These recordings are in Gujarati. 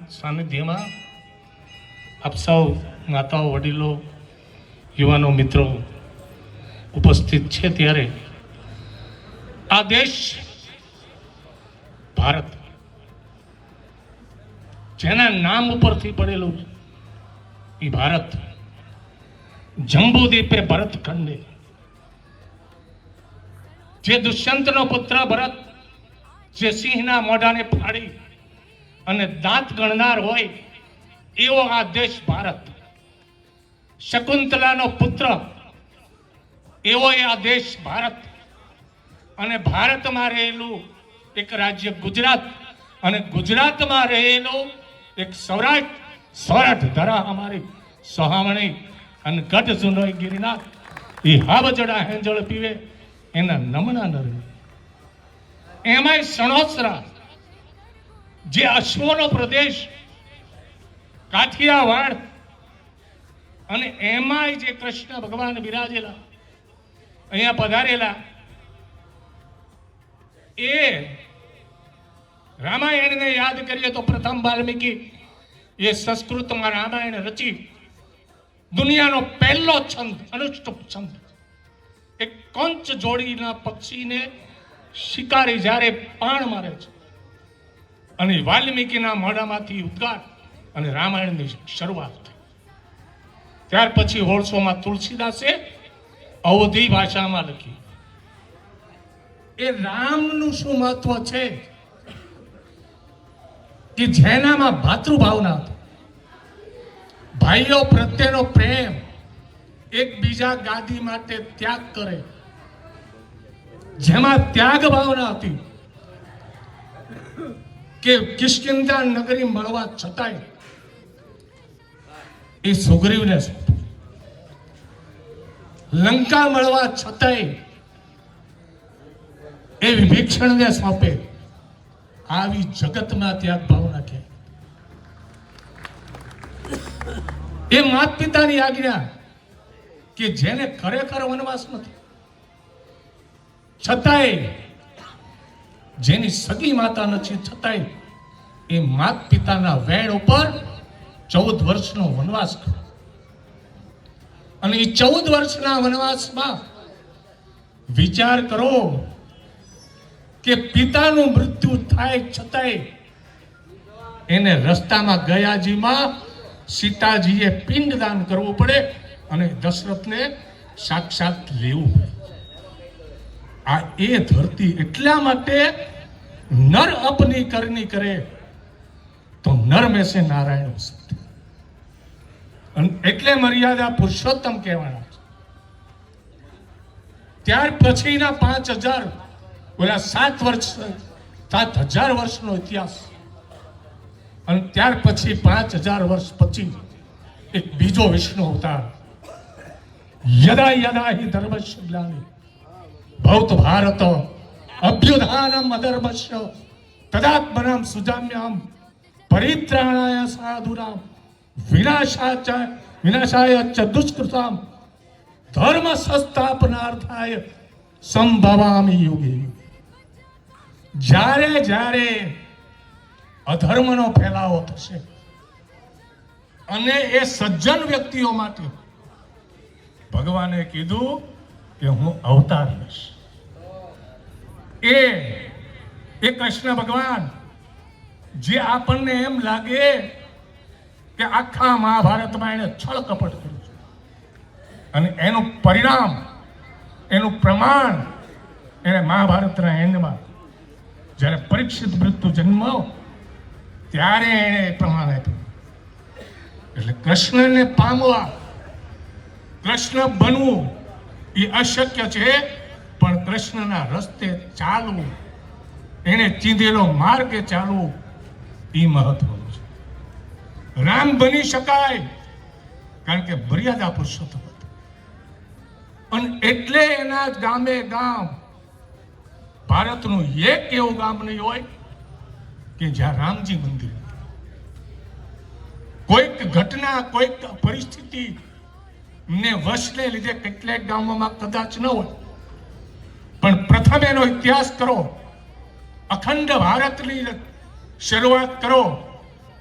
સાનિધ્યમાં આપ સૌ માતાઓ, વડીલો, યુવાનો, મિત્રો ઉપસ્થિત છે ત્યારે આ દેશ ભારત જેના નામ ઉપરથી પડેલું એ ભારત, જંબુદ્વીપે ભરતખંડે, જે દુષ્યંતનો પુત્ર ભરત જે સિંહના મોઢાને ફાડી અને દાંત ગણનાર હોય એવો આ દેશ ભારત, શકુંતલાનો પુત્ર એવો આ દેશ ભારત, અને ભારતમાં રહેલું એક રાજ્ય ગુજરાત, અને ગુજરાતમાં રહેલું એક સૌરાષ્ટ્ર, સૌરાષ્ટ્ર ધરા અમારી સોહામણી અને ગઢ સુનોઈ ગિરિનાથ, એ હાવજડા હેંજળ પીવે એના નમણા ન રહે. એમાંય સણોસરા જે અશ્વનો પ્રદેશ, કાઠિયાવાડ, અને એમાંય જે કૃષ્ણ ભગવાન બિરાજેલા અહીંયા પધારેલા, એ રામાયણને યાદ કરીએ તો પ્રથમ વાલ્મીકી એ સંસ્કૃતમાં રામાયણ રચી દુનિયાનો પહેલો છંદ, અનુષ્ટુપ છંદ, એક કંચ જોડીના પક્ષીને શિકારી જ્યારે પાણ મારે છે અને વાલ્મીકીના મોઢામાંથી ઉદ્ગાર અને રામાયણની શરૂઆત થઈ. ત્યાર પછી 1600માં તુલસીદાસે અવધી ભાષામાં લખી. એ રામનું શું મહત્વ છે કે જેનામાં ભાતૃભાવના હતી, ભાઈઓ પ્રત્યેનો પ્રેમ, એકબીજા ગાદી માટે ત્યાગ કરે, જેમાં ત્યાગ ભાવના હતી કે કિષ્કિંધા નગરી મળવા છતાંય એ સુગ્રીવને સોંપે, લંકા મળવા છતાંય એ વિભીષણને સોંપે. આવી જગતમાં ત્યાગ ભાવના કે એ માત પિતાની આજ્ઞા કે જેને ખરેખર વનવાસ નથી છતાંય, જેની સગી માતા નથી છતાંય એ માત પિતાના વેણ ઉપર 14 વર્ષનો વનવાસ કર્યો. અને એ 14 વર્ષના વનવાસમાં વિચાર કરો કે પિતાનું મૃત્યુ થાય છતાંય એને રસ્તામાં ગયાજીમાં સીતાજીએ પિંડદાન કરવું પડે અને દશરથને સાક્ષાત લેવું પડે. આ એ ધરતી એટલા માટે નર અપની કરની કરે તો નર મેં સે નારાયણ સત્ય, અને એટલે મર્યાદા પુરુષોત્તમ કહેવાના છે. ત્યાર પછીના 5000 ઓલા 7,000 વર્ષનો ઇતિહાસ, અને ત્યાર પછી 5000 વર્ષ પછી એક બીજો વિષ્ણુ અવતાર, યદા યદા હિ ધર્મસ્ય ગ્લાનિ ભવત ભારત અભ્યુત્થાનમ અધર્મસ્ય તદાત્મનાં સુજામ્યહં પરિત્રાણાય સાધુનાં વિનાશાય ચ દુષ્કૃતાં ધર્મ સંસ્થાપનાર્થાય સંભવામિ યુગે. જ્યારે જ્યારે અધર્મનો ફેલાવો થશે અને એ સજ્જન વ્યક્તિઓ માટે ભગવાને કીધું કે હું અવતાર લઈશ. એ કૃષ્ણ ભગવાન જે આપણને એમ લાગે કે આખા મહાભારતમાં એને છળ કપટ કર્યું છે, અને એનું પરિણામ, એનું પ્રમાણ એને મહાભારતના એન્ડમાં જ્યારે પરીક્ષિત મૃત્યુ જન્મ્યો ત્યારે એને પ્રમાણ આપ્યું. એટલે કૃષ્ણને પામવા, કૃષ્ણ બનવું એ અશક્ય છે, પણ કૃષ્ણના રસ્તે ચાલવું, એને ચીંધેલો માર્ગે ચાલવું એ મહત્વનું છે. રામ બની શકાય કારણ કે મર્યાદા પુરુષોત્તમ હતો, અને એટલે એના ગામે ગામ, ભારતનું એક એવું ગામ નહીં હોય કે જ્યાં રામજી મંદિર, કોઈક ઘટના, કોઈક પરિસ્થિતિ ને વશને લીધે કેટલાક ગામોમાં કદાચ ન હોય, પણ પ્રથમ એનો ઇતિહાસ કરો, અખંડ ભારતની શરૂઆત કરો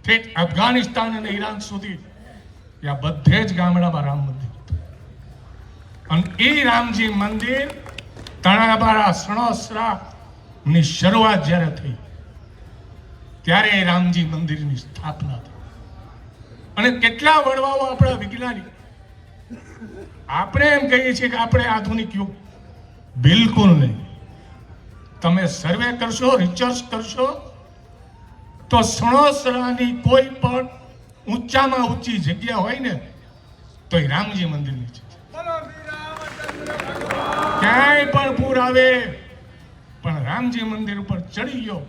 ઠેઠ અફઘાનિસ્તાન અને ઈરાન સુધી આ બધે જ ગામડામાં રામ મંદિર હતું. અને એ રામજી મંદિર તણાબારા સણોસરા ની શરૂઆત જ્યારે થઈ ત્યારે એ રામજી મંદિરની સ્થાપના થઈ. અને કેટલા વડવાઓ આપણા વિજ્ઞાની, આપણે એમ કહીએ છીએ કે આપણે આધુનિક યુગ, બિલકુલ નહીં. તમે સર્વે કરશો, રિસર્ચ કરશો તો સણોસરાની કોઈ પણ ઊંચામાં ઊંચી જગ્યા હોય ને તો એ રામજી મંદિરની છે. ક્યાંય પણ પૂર આવે પણ રામજી મંદિર ઉપર ચડી ગયો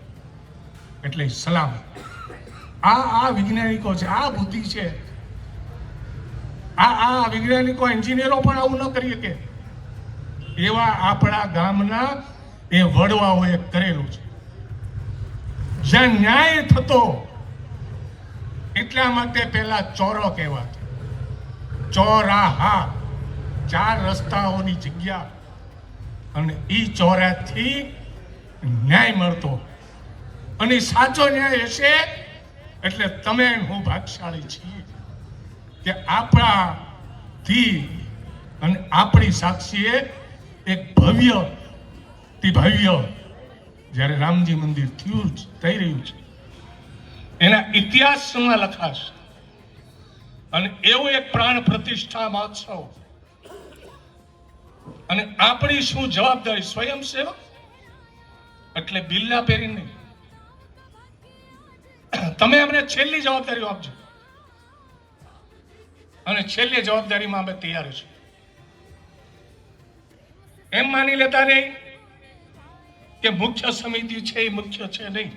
એટલે સલામ. આ વૈજ્ઞાનિકો છે, આ બુદ્ધિ છે. આ વૈજ્ઞાનિકો, એન્જિનિયરો પણ આવું ન કરી શકે એવા આપણા ગામના એ વડવાઓએ કરેલું છે. જ્યાં ન્યાય થતો એટલા માટે પહેલા ચોરો કહેવાતો. ચોરાહા, 4 રસ્તાઓની જગ્યા, અને ઈ ચોરાથી ન્યાય મળતો. અને સાચો ન્યાય હશે એટલે તમે હું ભાગશાળી છીએ કે આપણાથી અને આપણી સાક્ષીએ એક ભવ્ય જ્યારે રામજી મંદિર થયું થઈ રહ્યું છે એના ઇતિહાસમાં લખાશે. અને એવું એક પ્રાણ પ્રતિષ્ઠા મહોત્સવ. અને આપણી શું જવાબદારી? સ્વયંસેવક એટલે બિલ્લા પહેરીને નહીં. તમે અમને છેલ્લી જવાબદારીઓ આપજો અને છેલ્લી જવાબદારીમાં અમે તૈયાર છીએ. એમ માની લેતા નહીં કે મુખ્ય સમિતિ છે એ મુખ્ય છે નહીં.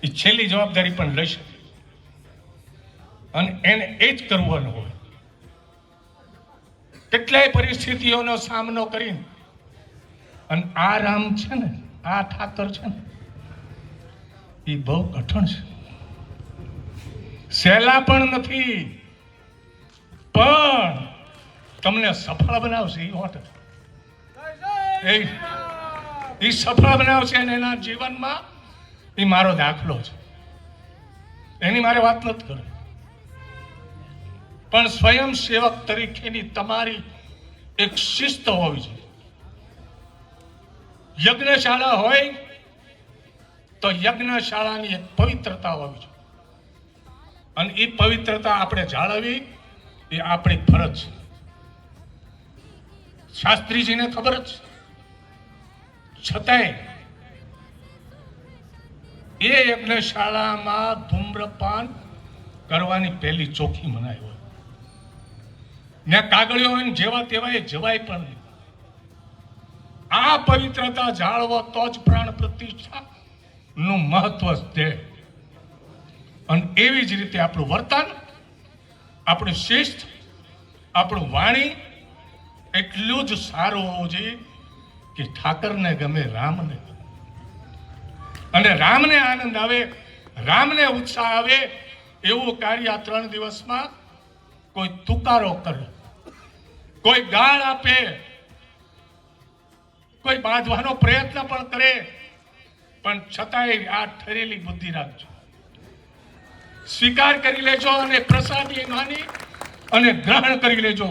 એ છેલ્લી જવાબદારી પણ લઈ શકે અને એને એ જ કરવાનું હોય. કેટલાય પરિસ્થિતિઓનો સામનો કરીને અને આ રામ છે ને, આ ઠાકર છે ને, એ બહુ કઠણ છે. સહેલા પણ નથી, પણ તમને સફળ બનાવશે. એ સફળ બનાવશે અને એના જીવનમાં એ મારો દાખલો છે. એની મારે વાત નથી કરવી, પણ સ્વયંસેવક તરીકેની તમારી એક શિસ્ત હોવી જોઈએ. યજ્ઞશાળા હોય તો યજ્ઞશાળાની એક પવિત્રતા હોવી જોઈએ અને એ પવિત્રતા આપણે જાળવવી એ આપણી ફરજ છે. શાસ્ત્રીજીને ખબર જ, છતાંય એ યજ્ઞશાળામાં ધૂમ્રપાન કરવાની પહેલી ચોખ્ખી મનાઈ હોય. ત્યાં કાગળિયો હોય જેવા તેવા એ જવાય પણ નહીં. આ પવિત્રતા જાળવો તો જ પ્રાણ પ્રતિષ્ઠા નું મહત્વ છે. અને એવી જ રીતે આપણું વર્તન, આપણું શિસ્ત, આપણું વાણી એટલું જ સારું હોવું જોઈએ કે ઠાકરને ગમે, રામને ગમે. અને રામને આનંદ આવે, રામને ઉત્સાહ આવે એવું કાર્ય આ 3 દિવસમાં કોઈ તુકારો કરે, કોઈ ગાળ આપે, કોઈ બાંધવાનો પ્રયત્ન પણ કરે, પણ છતાંય આ ઠરેલી બુદ્ધિ રાખજો. સ્વીકાર કરી લેજો અને પ્રસાદી માની અને ગ્રહણ કરી લેજો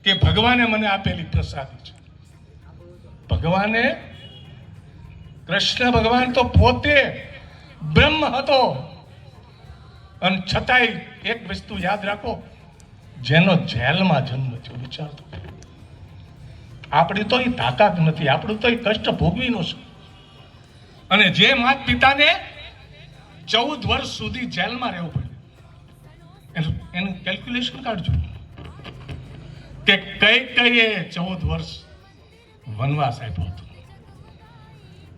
કે ભગવાને મને આપેલી પ્રસાદી છે. ભગવાને, કૃષ્ણ ભગવાન તો પોતે બ્રહ્મ હતો અને છતાંય એક વસ્તુ યાદ રાખો, જેનો જેલમાં જન્મ થયો. વિચાર તો, આપણી તો એ તાકાત નથી, આપણું તો એ કષ્ટ ભોગવીનું છે. અને જે માતા પિતાને 14 વર્ષ સુધી જેલમાં રહેવું પડે, એનું કેલ્ક્યુલેશન કાઢજો કે કઈ 14 વર્ષ વનવાસ આપ્યો હતો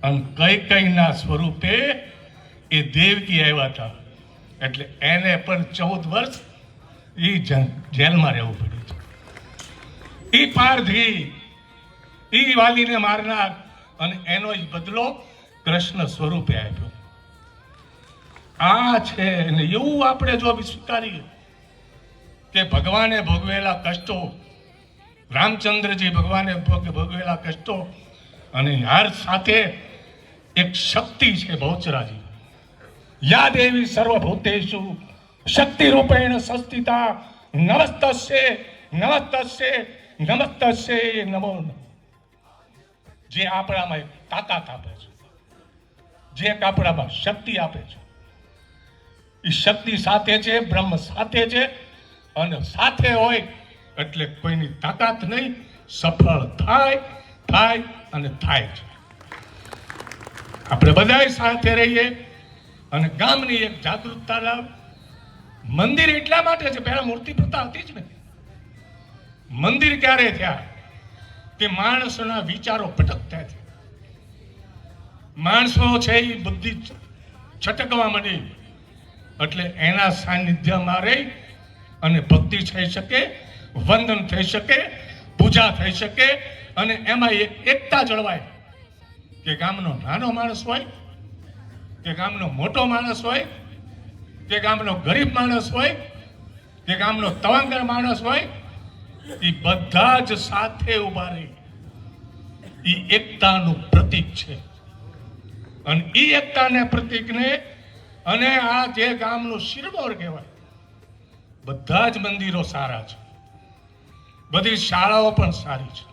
અને કઈ ના સ્વરૂપે એ દેવકી આવ્યા હતા. એટલે એને પણ 14 વર્ષ એ જેલમાં રહેવું પડ્યું હતું. એ પારધી, એ વાલીને મારનાર, અને એનો જ બદલો કૃષ્ણ સ્વરૂપે આપ્યો. આ છે. અને એવું આપણે જો સ્વીકારીએ કે ભગવાને ભોગવેલા કષ્ટો, રામચંદ્રજી ભગવાને ભોગવેલા કષ્ટો, અને હાર સાથે એક શક્તિ છે બહુચરાજી, યા દેવી સર્વભૂતેષુ શક્તિ રૂપેણ સંસ્થિતા નમસ્તસ્ય નમસ્તસ્ય નમસ્તસ્ય નમો નમઃ. જે આપણામાં એક તાકાત આપે છે, જે એક આપણામાં શક્તિ આપે છે, એ શક્તિ સાથે છે, બ્રહ્મ સાથે છે, અને સાથે હોય એટલે કોઈની તાકાત નહીં, સફળ થાય થાય અને થાય છે. આપણે બધાય સાથે રહીએ અને ગામની એક જાગૃતતા લાવ. મંદિર એટલા માટે છે, પહેલા મૂર્તિ પ્રથા હતી જ ને. મંદિર ક્યારે થયા કે માણસોના વિચારો ભટકતા છે, માણસો છે એ બુદ્ધિ છટકવા માંડી, એટલે એના સાનિધ્યમાં રહી અને ભક્તિ થઈ શકે, વંદન થઈ શકે, પૂજા થઈ શકે, અને એમાં એક એકતા જળવાય. કે ગામનો નાનો માણસ હોય કે ગામનો મોટો માણસ હોય કે ગામનો ગરીબ માણસ હોય કે ગામનો તવાંગર માણસ હોય, એ બધા જ સાથે ઉભા રહી. એ એકતાનું પ્રતીક છે. અને એ એકતાને પ્રતીકને અને આ જે ગામનું શિરમોર કહેવાય, બધા જ મંદિરો સારા છે, બધી શાળાઓ પણ સારી છે.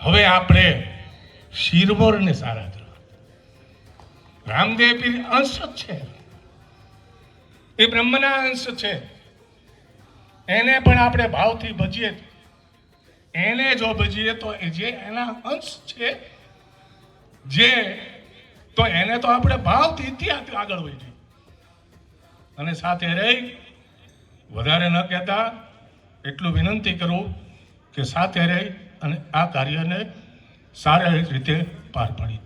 હવે આપણે શિરમોરને સારા કરવા. રામદેવ પીર અંશ જ છે, એ બ્રહ્મના અંશ છે. એને પણ આપણે ભાવથી ભજીએ, એને જો ભજીએ તો એ જે એના અંશ છે, જે તો એને તો આપણે ભાવથી ઇતિહાસ આગળ વધીએ. અને સાથે રહી વધારે ન કહેતા એટલું વિનંતી કરું કે સાથે રહી અને આ કાર્યને સારી રીતે પાર પાડી.